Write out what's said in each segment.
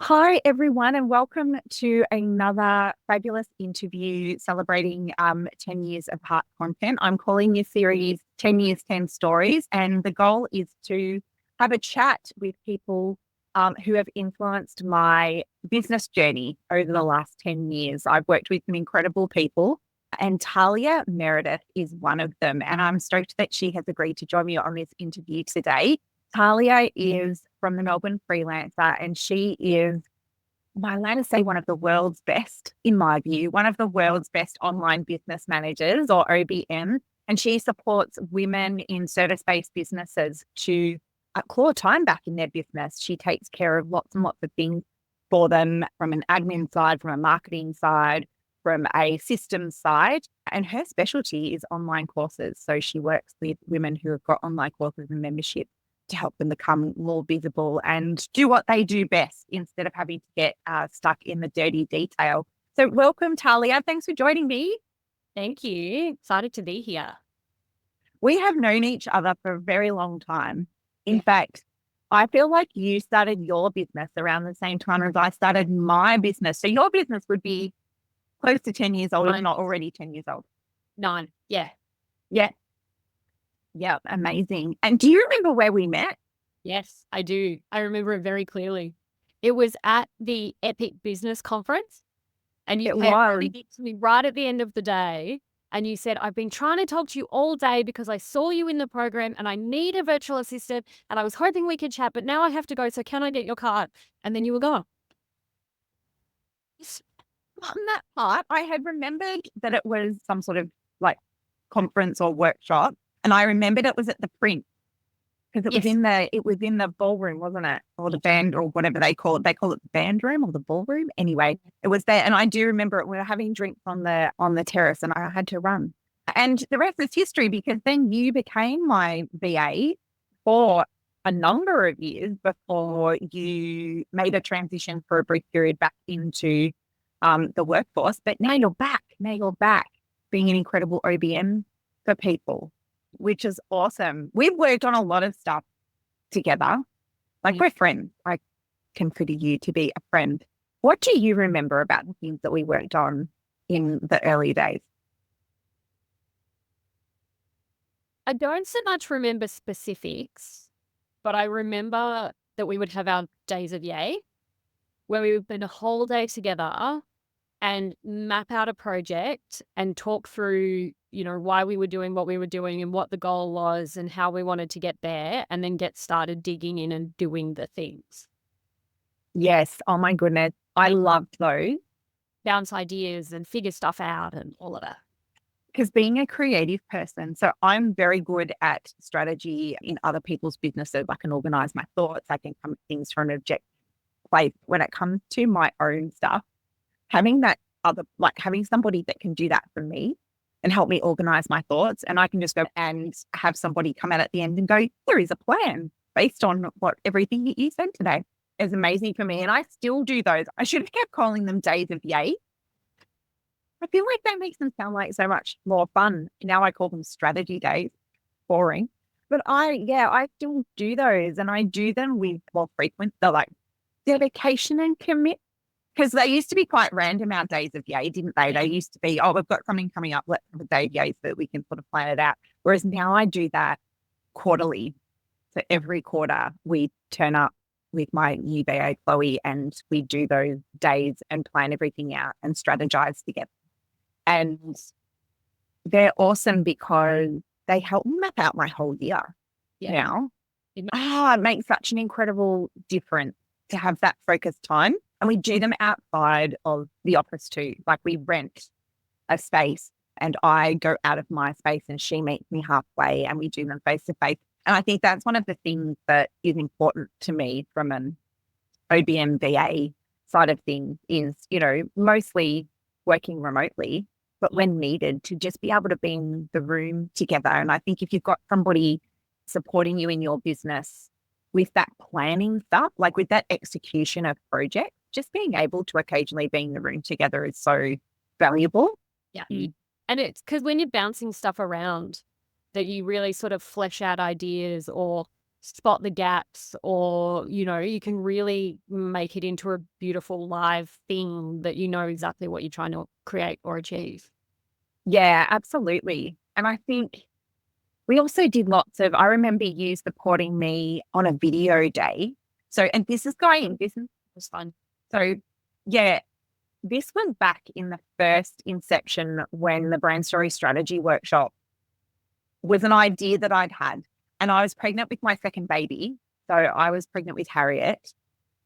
Hi, everyone, and welcome to another fabulous interview celebrating 10 years of heart content. I'm calling this series 10 Years, 10 Stories, and the goal is to have a chat with people who have influenced my business journey over the last 10 years. I've worked with some incredible people, and Tahlia Meredith is one of them. And I'm stoked that she has agreed to join me on this interview today. Tahlia is from the Melbourne Freelancer, and she is, I like to say, one of the world's best, in my view, one of the world's best online business managers, or OBM. And she supports women in service-based businesses to claw time back in their business. She takes care of lots and lots of things for them from an admin side, from a marketing side, from a systems side. And her specialty is online courses. So she works with women who have got online courses and membership to help them become more visible and do what they do best instead of having to get stuck in the dirty detail. So welcome, Tahlia. Thanks for joining me. Thank you. Excited to be here. We have known each other for a very long time. In Yeah. fact, I feel like you started your business around the same time as I started my business. So your business would be close to 10 years old, if not already 10 years old. 9. Yeah. Yeah. Yeah. Amazing. And do you remember where we met? Yes, I do. I remember it very clearly. It was at the Epic Business Conference, and you It came was. running to me right at the end of the day, and you said, "I've been trying to talk to you all day because I saw you in the program and I need a virtual assistant, and I was hoping we could chat, but now I have to go, so can I get your card?" And then you were gone. On that part, I had remembered that it was some sort of like conference or workshop, and I remembered it was at the print because Yes. it was in the ballroom, wasn't it, or the band or whatever they call it. They call it the band room or the ballroom. Anyway, it was there, and I do remember it. We were having drinks on the terrace, and I had to run. And the rest is history because then you became my VA for a number of years before you made a transition for a brief period back into the workforce. But now you're back. Now you're back being an incredible OBM for people, which is awesome. We've worked on a lot of stuff together. Like we're friends. I consider you to be a friend. What do you remember about the things that we worked on in the early days? I don't so much remember specifics, but I remember that we would have our days of yay, where we would spend a whole day together and map out a project and talk through, why we were doing what we were doing and what the goal was and how we wanted to get there, and then get started digging in and doing the things. Yes. Oh my goodness. I loved those Bounce ideas and figure stuff out and all of that. because being a creative person, so I'm very good at strategy in other people's businesses. I can organize my thoughts. I can come at things from an objective place. When it comes to my own stuff, having that other, like having somebody that can do that for me and help me organize my thoughts. And I can just go and have somebody come out at the end and go, there is a plan based on what everything you said today is amazing for me. And I still do those. I should have kept calling them days of yay. I feel like that makes them sound like so much more fun. Now I call them strategy days. Boring. But I still do those and I do them with more frequent, they're like dedication and commit. Because they used to be quite random, our days of yay, didn't they? They used to be, oh, we've got something coming up, let's have a day of yay so that we can sort of plan it out. Whereas now I do that quarterly. So every quarter we turn up with my new VA, Chloe, and we do those days and plan everything out and strategize together. And they're awesome because they help me map out my whole year now. It makes such an incredible difference to have that focused time. And we do them outside of the office too. Like we rent a space and I go out of my space and she meets me halfway and we do them face to face. And I think that's one of the things that is important to me from an OBM VA side of things is, mostly working remotely, but when needed to just be able to be in the room together. And I think if you've got somebody supporting you in your business with that planning stuff, like with that execution of projects, just being able to occasionally be in the room together is so valuable. Yeah. And it's because when you're bouncing stuff around that you really sort of flesh out ideas or spot the gaps, or, you can really make it into a beautiful live thing that exactly what you're trying to create or achieve. Yeah, absolutely. And I think we also did I remember you supporting me on a video day. So, and this Was fun. So yeah, this was back in the first inception when the brand story strategy workshop was an idea that I'd had. And I was pregnant with my second baby. So I was pregnant with Harriet.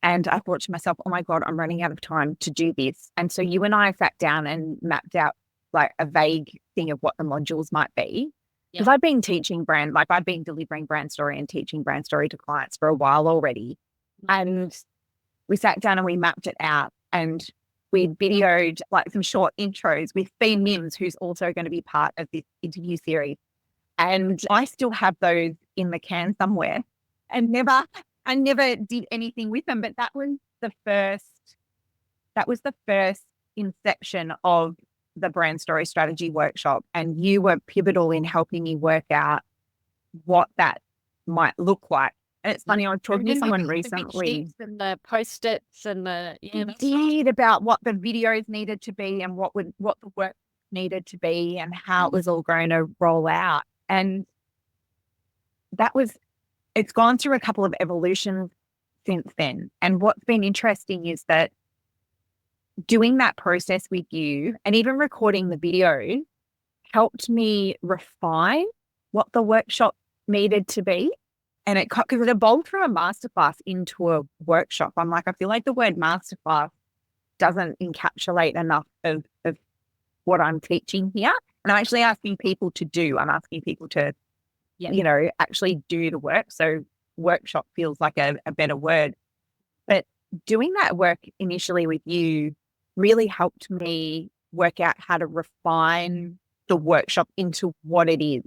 And I thought to myself, oh my God, I'm running out of time to do this. And so you and I sat down and mapped out like a vague thing of what the modules might be. Because I've been teaching I've been delivering brand story and teaching brand story to clients for a while already. And we sat down and we mapped it out, and we videoed like some short intros with Fee Mims, who's also going to be part of this interview series. And I still have those in the can somewhere, and I never did anything with them. But that was the first inception of the brand story strategy workshop. And you were pivotal in helping me work out what that might look like. And it's funny, I was talking to someone recently. And the Post-its and Indeed, about what the videos needed to be and what the work needed to be and how it was all going to roll out. And it's gone through a couple of evolutions since then. And what's been interesting is that doing that process with you and even recording the video helped me refine what the workshop needed to be. And because it evolved from a masterclass into a workshop. I'm like, I feel like the word masterclass doesn't encapsulate enough of what I'm teaching here. And I'm actually asking people to do. I'm asking people to, actually do the work. So workshop feels like a better word. But doing that work initially with you really helped me work out how to refine the workshop into what it is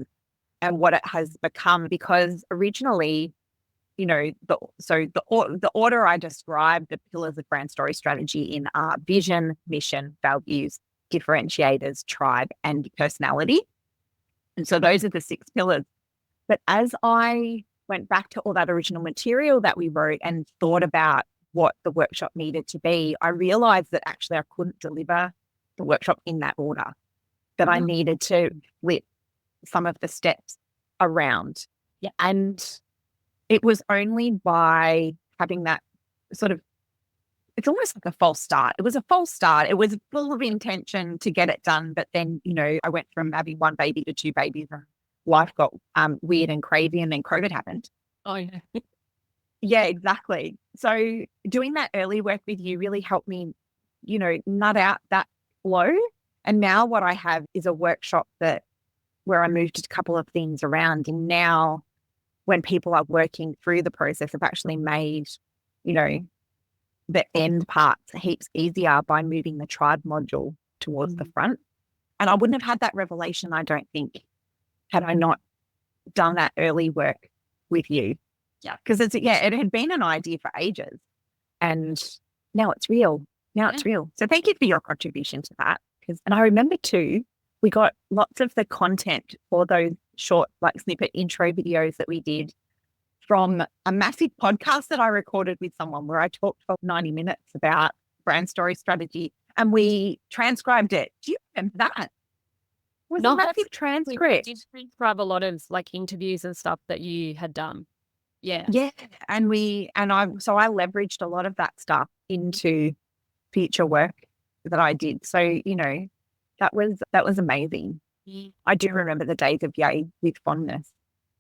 and what it has become. Because originally, the order I described the pillars of brand story strategy in are vision, mission, values, differentiators, tribe, and personality. And so those are the 6 pillars. But as I went back to all that original material that we wrote and thought about what the workshop needed to be, I realized that actually I couldn't deliver the workshop in that order, that I needed to flip some of the steps around. Yeah. And it was only by having that sort of, it's almost like a false start. It was a false start. It was full of intention to get it done. But then, I went from having 1 baby to 2 babies, and life got weird and crazy, and then COVID happened. Oh, yeah. Yeah, exactly. So doing that early work with you really helped me, nut out that flow. And now what I have is a workshop where I moved a couple of things around. And now when people are working through the process, I've actually made, the end parts heaps easier by moving the tribe module towards the front. And I wouldn't have had that revelation, I don't think, had I not done that early work with you. Yeah. Because it had been an idea for ages, and now it's real. It's real. So thank you for your contribution to that. And I remember too, we got lots of the content for those short snippet intro videos that we did from a massive podcast that I recorded with someone where I talked for 90 minutes about brand story strategy, and we transcribed it. Do you remember that? It was a massive transcript. We did transcribe a lot of interviews and stuff that you had done. Yeah. Yeah. And I leveraged a lot of that stuff into future work that I did. So, that was amazing. I do remember the days of Yay with fondness.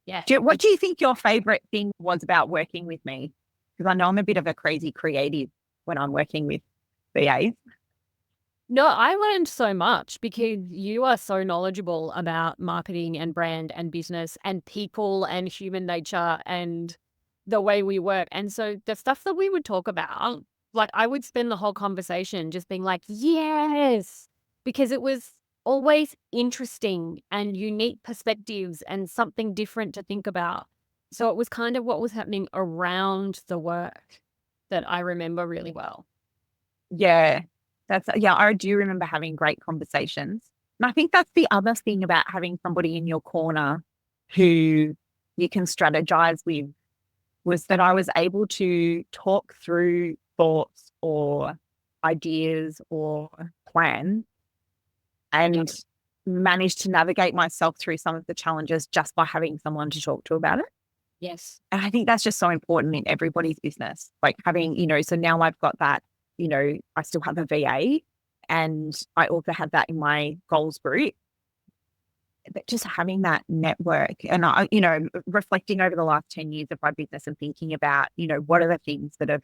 Yeah. What do you think your favorite thing was about working with me? Because I know I'm a bit of a crazy creative when I'm working with VAs. No, I learned so much because you are so knowledgeable about marketing and brand and business and people and human nature and the way we work. And so the stuff that we would talk about, I would spend the whole conversation just being like, yes, because it was always interesting and unique perspectives and something different to think about. So it was kind of what was happening around the work that I remember really well. Yeah. I do remember having great conversations. And I think that's the other thing about having somebody in your corner who you can strategize with was that I was able to talk through thoughts or ideas or plans and manage to navigate myself through some of the challenges just by having someone to talk to about it. Yes. And I think that's just so important in everybody's business. Like having, so now I've got that, I still have a VA and I also have that in my goals group. But just having that network and reflecting over the last 10 years of my business and thinking about, what are the things that have,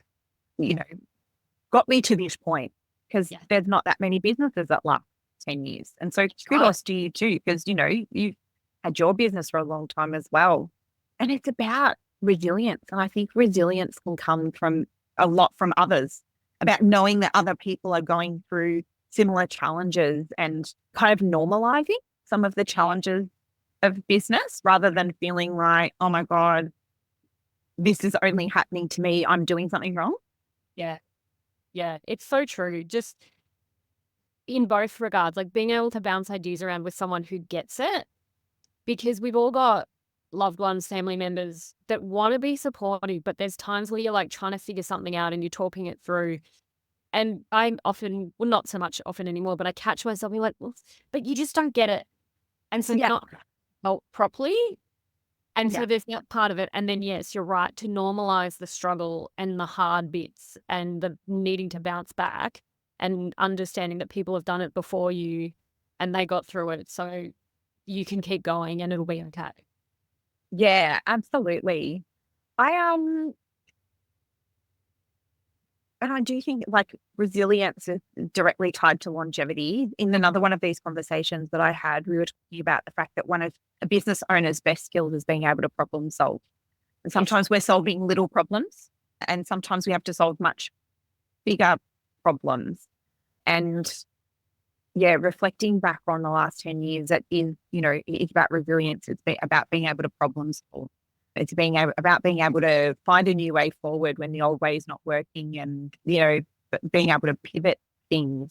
got me to this point? Because there's not that many businesses that last 10 years. And so kudos to you too, because, you've had your business for a long time as well. And it's about resilience. And I think resilience can come from a lot from others, about knowing that other people are going through similar challenges and kind of normalizing some of the challenges of business rather than feeling like, oh my God, this is only happening to me. I'm doing something wrong. Yeah. Yeah. It's so true. Just in both regards, like being able to bounce ideas around with someone who gets it, because we've all got loved ones, family members that want to be supportive, but there's times where you're like trying to figure something out and you're talking it through. And I'm often, well, not so much often anymore, but I catch myself being like, well, but you just don't get it. And so not help properly. And so there's that part of it. And then, yes, you're right, to normalize the struggle and the hard bits and the needing to bounce back and understanding that people have done it before you and they got through it. So you can keep going and it'll be okay. Yeah, absolutely. And I do think like resilience is directly tied to longevity. In another one of these conversations that I had, we were talking about the fact that one of a business owner's best skills is being able to problem solve. And sometimes we're solving little problems and sometimes we have to solve much bigger problems. And reflecting back on the last 10 years, it is, it's about resilience. It's about being able to problem solve. It's about being able to find a new way forward when the old way is not working and, being able to pivot things.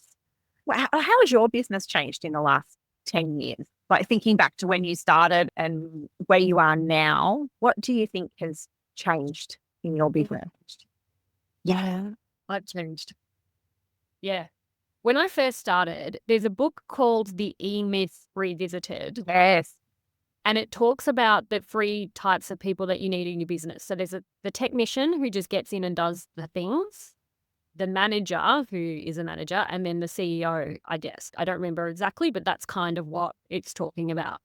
Well, how has your business changed in the last 10 years? Like thinking back to when you started and where you are now, what do you think has changed in your business? Yeah, I've changed. Yeah. When I first started, there's a book called The E-Myth Revisited. Yes. And it talks about the 3 types of people that you need in your business. So there's the technician who just gets in and does the things, the manager who is a manager, and then the CEO, I guess. I don't remember exactly, but that's kind of what it's talking about.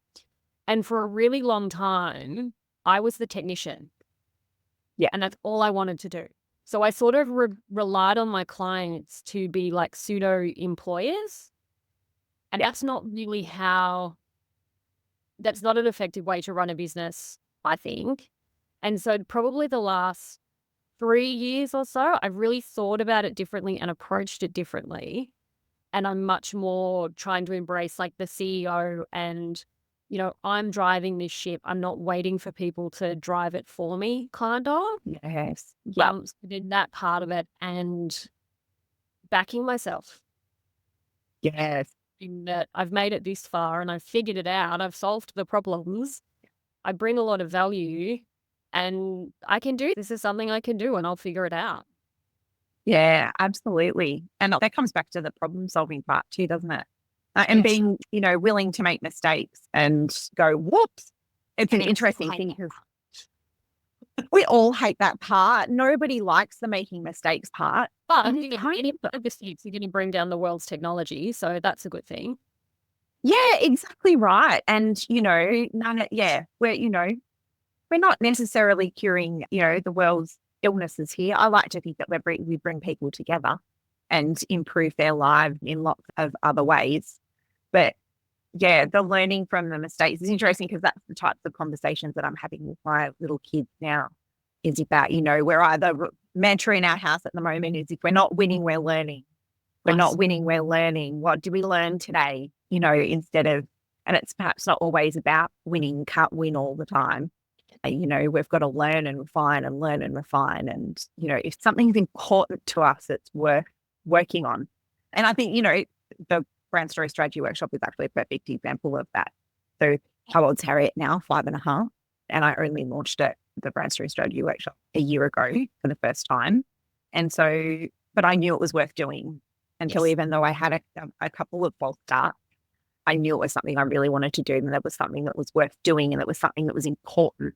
And for a really long time, I was the technician. Yeah. And that's all I wanted to do. So I sort of relied on my clients to be like pseudo employers. And that's not really that's not an effective way to run a business, I think. And so probably the last 3 years or so, I've really thought about it differently and approached it differently. And I'm much more trying to embrace like the CEO and, I'm driving this ship. I'm not waiting for people to drive it for me, kind of. Yes. Yeah. Did that part of it and backing myself. Yes. In that I've made it this far and I've figured it out. I've solved the problems. I bring a lot of value and I can do this. Is something I can do and I'll figure it out. Yeah, absolutely. And that comes back to the problem solving part too, doesn't it? And being, willing to make mistakes and go, whoops. It's an interesting thing because we all hate that part. Nobody likes the making mistakes part. But any mistakes, you're going to bring down the world's technology. So that's a good thing. Yeah, exactly right. And, we're not necessarily curing, the world's illnesses here. I like to think that we bring people together and improve their lives in lots of other ways. But yeah, the learning from the mistakes is interesting because that's the types of conversations that I'm having with my little kids now is about, we're either mantra in our house at the moment is if we're not winning, we're learning. We're not winning, we're learning. What do we learn today? Instead of, and it's perhaps not always about winning, can't win all the time. We've got to learn and refine and learn and refine. And, if something's important to us, it's worth working on. And I think, the Brand Story Strategy Workshop is actually a perfect example of that. So how old's Harriet now? 5.5. And I only launched it the brand story strategy workshop a year ago for the first time. And so, but I knew it was worth doing. And so even though I had a couple of false starts, I knew it was something I really wanted to do, and that was something that was worth doing, and it was something that was important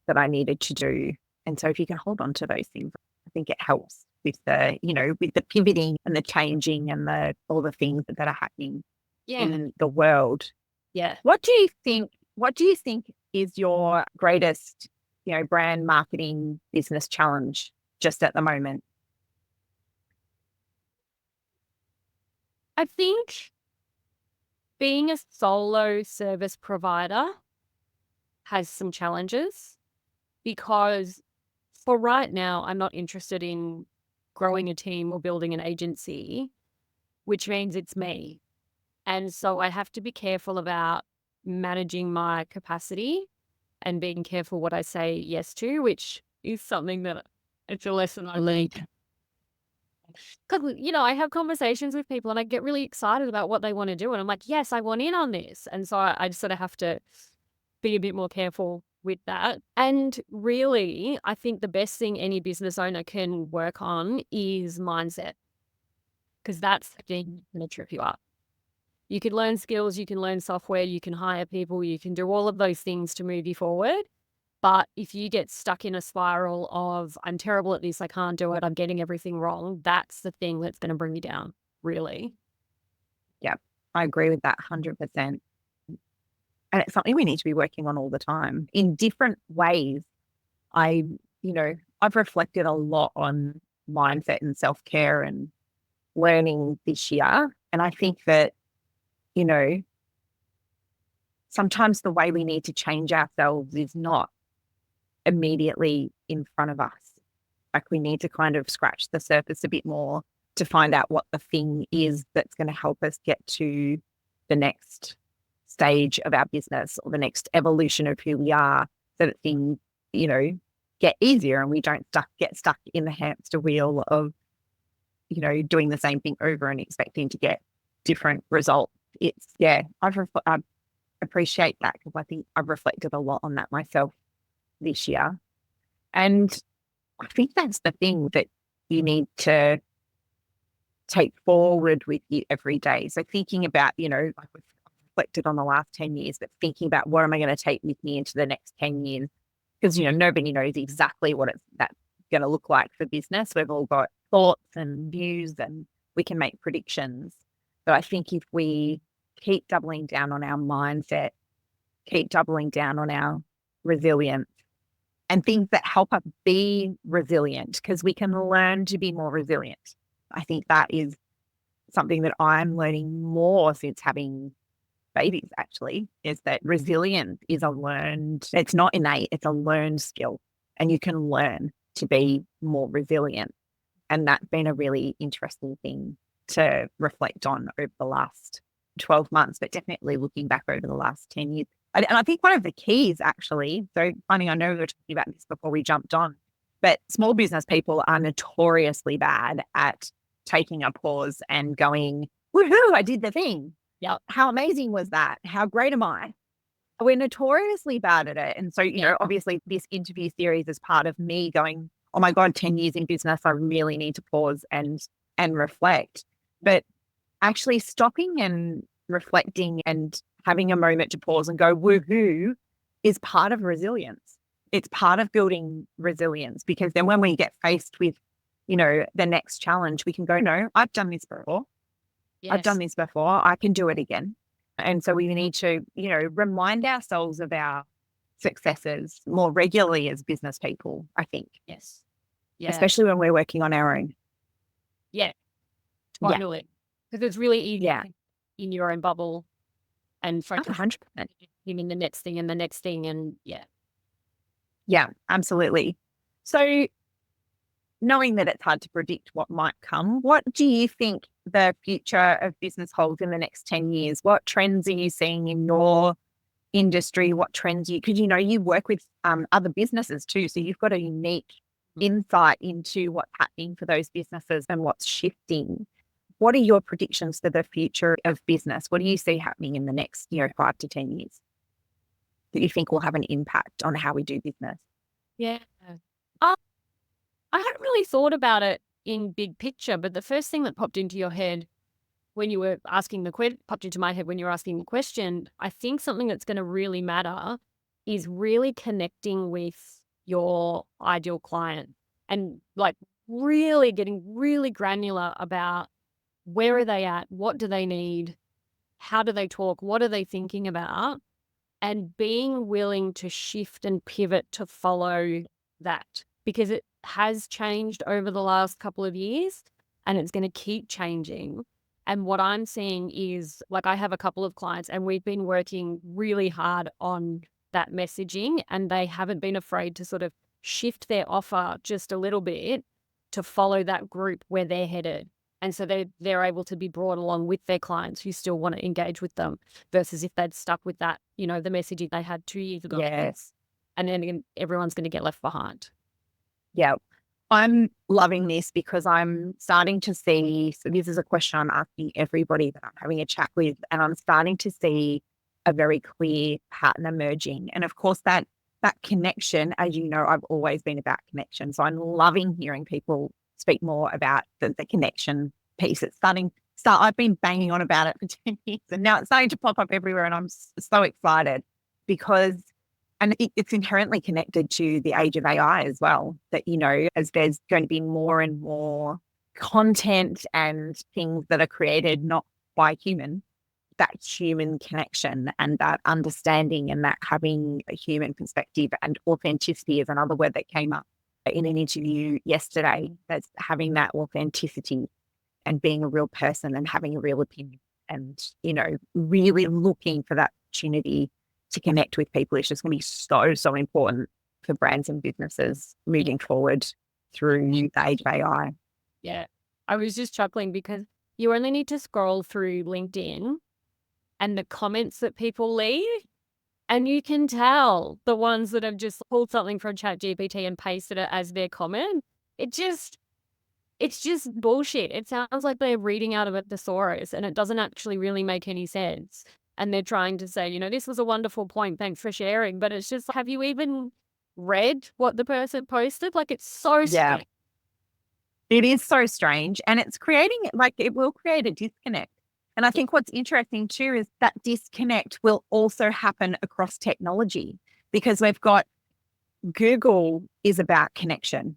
that I needed to do. And so if you can hold on to those things, I think it helps with the, with the pivoting and the changing and all the things that are happening in the world. Yeah. What do you think is your greatest, brand marketing business challenge just at the moment? I think being a solo service provider has some challenges, because for right now, I'm not interested in growing a team or building an agency, which means it's me. And so I have to be careful about managing my capacity and being careful what I say yes to, which is something that it's a lesson I learned. Because, I have conversations with people and I get really excited about what they want to do. And I'm like, yes, I want in on this. And so I just sort of have to be a bit more careful with that. And really, I think the best thing any business owner can work on is mindset, because that's the thing that's going to trip you up. You can learn skills, you can learn software, you can hire people, you can do all of those things to move you forward. But if you get stuck in a spiral of, I'm terrible at this, I can't do it, I'm getting everything wrong, that's the thing that's going to bring you down, really. Yeah, I agree with that 100%. And it's something we need to be working on all the time in different ways. I've reflected a lot on mindset and self-care and learning this year. And I think that, sometimes the way we need to change ourselves is not immediately in front of us. Like, we need to kind of scratch the surface a bit more to find out what the thing is that's going to help us get to the next stage of our business or the next evolution of who we are, so that things, get easier and we don't get stuck in the hamster wheel of, doing the same thing over and expecting to get different results. I appreciate that, because I think I've reflected a lot on that myself this year. And I think that's the thing that you need to take forward with you every day. So thinking about, like we've reflected on the last 10 years, but thinking about what am I going to take with me into the next 10 years? Because, nobody knows exactly what that's going to look like for business. We've all got thoughts and views and we can make predictions. But I think if we keep doubling down on our mindset, keep doubling down on our resilience and things that help us be resilient, because we can learn to be more resilient. I think that is something that I'm learning more since having babies, actually, is that resilience is it's not innate, it's a learned skill, and you can learn to be more resilient. And that's been a really interesting thing to reflect on over the last 12 months, but definitely looking back over the last 10 years. And I think one of the keys, actually, so funny, I know we were talking about this before we jumped on, but small business people are notoriously bad at taking a pause and going, woohoo, I did the thing. Yeah, how amazing was that? How great am I? We're notoriously bad at it. And so, obviously this interview series is part of me going, oh my God, 10 years in business, I really need to pause and reflect. But actually stopping and reflecting and having a moment to pause and go, woohoo, is part of resilience. It's part of building resilience, because then when we get faced with, the next challenge, we can go, no, I've done this before. Yes. I've done this before. I can do it again. And so we need to, remind ourselves of our successes more regularly as business people, I think. Yes. Yeah. Especially when we're working on our own. Yeah. Totally. Because it's really easy in your own bubble and focus 100%. in the next thing and the next thing. And yeah, absolutely. So knowing that it's hard to predict what might come, what do you think the future of business holds in the next 10 years? What trends are you seeing in your industry? What trends because you work with other businesses too, so you've got a unique insight into what's happening for those businesses and what's shifting. What are your predictions for the future of business? What do you see happening in the next 5 to 10 years that you think will have an impact on how we do business? Yeah. Uh, I hadn't really thought about it in big picture, but the first thing that popped into your head when you were asking popped into my head when you were asking the question, I think something that's going to really matter is really connecting with your ideal client and like really getting really granular about where are they at, what do they need, how do they talk, what are they thinking about, and being willing to shift and pivot to follow that, because it has changed over the last couple of years and it's going to keep changing. And what I'm seeing is, like, I have a couple of clients and we've been working really hard on that messaging, and they haven't been afraid to sort of shift their offer just a little bit to follow that group where they're headed. And so they're able to be brought along with their clients who still want to engage with them, versus if they'd stuck with that, the messaging they had 2 years ago. Yes. And then everyone's going to get left behind. Yeah. I'm loving this because I'm starting to see, so this is a question I'm asking everybody that I'm having a chat with, and I'm starting to see a very clear pattern emerging. And of course that connection, as you know, I've always been about connection. So I'm loving hearing people speak more about the connection piece. I've been banging on about it for 10 years and now it's starting to pop up everywhere, and I'm so excited because, and it's inherently connected to the age of AI as well, that, as there's going to be more and more content and things that are created not by human, that human connection and that understanding and that having a human perspective and authenticity is another word that came up in an interview yesterday. That's having that authenticity and being a real person and having a real opinion and, really looking for that opportunity to connect with people is just going to be so, so important for brands and businesses moving forward through the age of AI. Yeah. I was just chuckling because you only need to scroll through LinkedIn and the comments that people leave, and you can tell the ones that have just pulled something from ChatGPT and pasted it as their comment. It's just bullshit. It sounds like they're reading out of a thesaurus and it doesn't actually really make any sense. And they're trying to say, this was a wonderful point, thanks for sharing. But it's just, have you even read what the person posted? Like, it's so strange. It is so strange. And it's it will create a disconnect. And I think what's interesting too is that disconnect will also happen across technology, because we've got Google is about connection.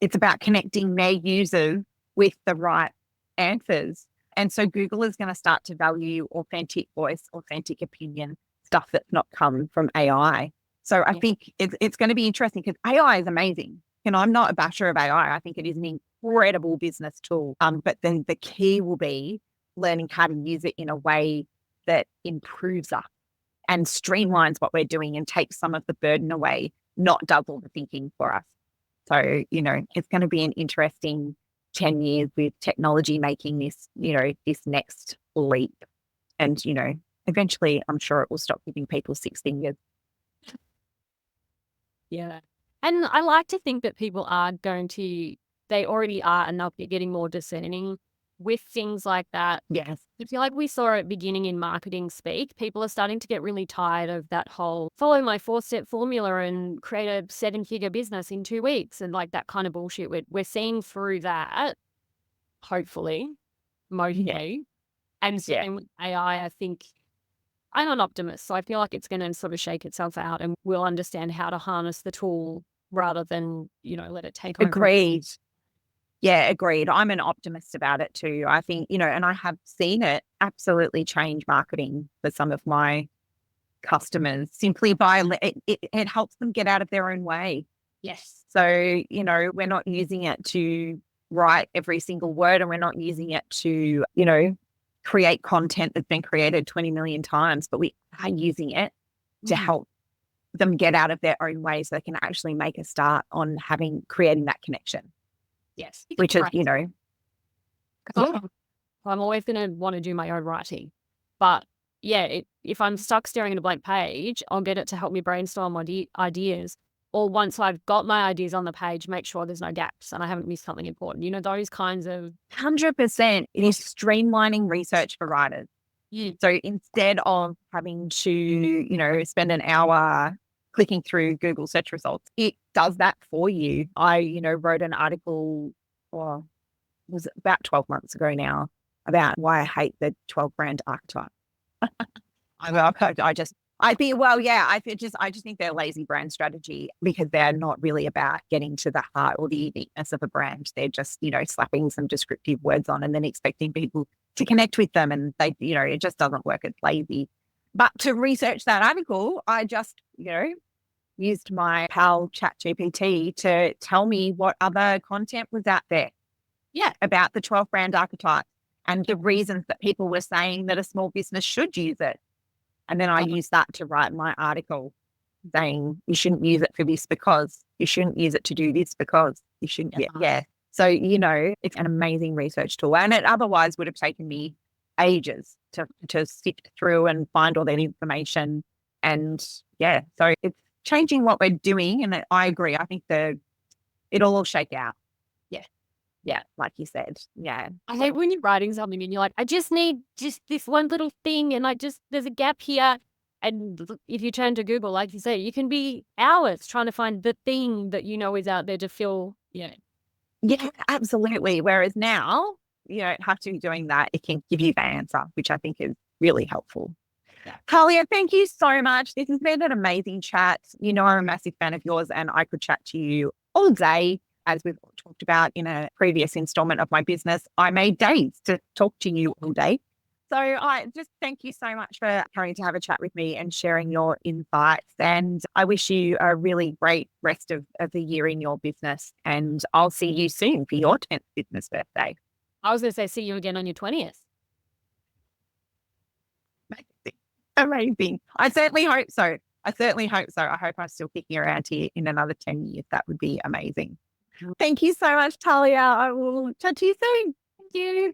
It's about connecting their users with the right answers. And so Google is going to start to value authentic voice, authentic opinion, stuff that's not come from AI. So I think it's going to be interesting because AI is amazing. I'm not a basher of AI. I think it is an incredible business tool. But then the key will be learning how to use it in a way that improves us and streamlines what we're doing and takes some of the burden away, not does all the thinking for us. So, it's going to be an interesting 10 years with technology making this, this next leap. And, eventually I'm sure it will stop giving people 6 fingers. Yeah. And I like to think that people they already are enough, they're getting more discerning with things like that. Yes. I feel like we saw it beginning in marketing speak. People are starting to get really tired of that whole follow my 4-step formula and create a 7-figure business in 2 weeks and like that kind of bullshit. We're seeing through that, hopefully, mostly. And same with AI, I think I'm an optimist. So I feel like it's going to sort of shake itself out and we'll understand how to harness the tool rather than, let it take over. Agreed. Yeah, agreed. I'm an optimist about it too. I think, and I have seen it absolutely change marketing for some of my customers simply by it helps them get out of their own way. Yes. So, we're not using it to write every single word, and we're not using it to, create content that's been created 20 million times, but we are using it to help them get out of their own way so they can actually make a start on creating that connection. Yes. Which is, I'm always going to want to do my own writing. But yeah, if I'm stuck staring at a blank page, I'll get it to help me brainstorm ideas. Or once I've got my ideas on the page, make sure there's no gaps and I haven't missed something important. Those kinds of 100%. It is streamlining research for writers. Yeah. So instead of having to, spend an hour clicking through Google search results. It does that for you. I, wrote an article, well, it was about 12 months ago now, about why I hate the 12 brand archetype. I just think they're lazy brand strategy because they're not really about getting to the heart or the uniqueness of a brand. They're just, slapping some descriptive words on and then expecting people to connect with them. And they, it just doesn't work. It's lazy. But to research that article, I just, used my pal ChatGPT to tell me what other content was out there. Yeah, about the 12 brand archetype and the reasons that people were saying that a small business should use it. And then I used that to write my article saying you shouldn't use it for this because you shouldn't use it to do this because you shouldn't. Yeah. So, it's an amazing research tool. And it otherwise would have taken me ages to sift through and find all that information. And yeah, so it's changing what we're doing. And I agree. I think it'll all shake out. Yeah, like you said. Yeah. I hate when you're writing something and you're like, I just need just this one little thing and there's a gap here. And if you turn to Google, like you say, you can be hours trying to find the thing that is out there to fill. Yeah. Yeah, absolutely. Whereas now you don't have to be doing that. It can give you the answer, which I think is really helpful. Yeah. Tahlia, thank you so much. This has been an amazing chat. I'm a massive fan of yours and I could chat to you all day. As we've talked about in a previous installment of my business, I made days to talk to you all day. So I just thank you so much for coming to have a chat with me and sharing your insights. And I wish you a really great rest of the year in your business. And I'll see you soon for your 10th business birthday. I was going to say, see you again on your 20th. Amazing. I certainly hope so. I hope I'm still kicking around here in another 10 years. That would be amazing. Thank you so much, Tahlia. I will chat to you soon. Thank you.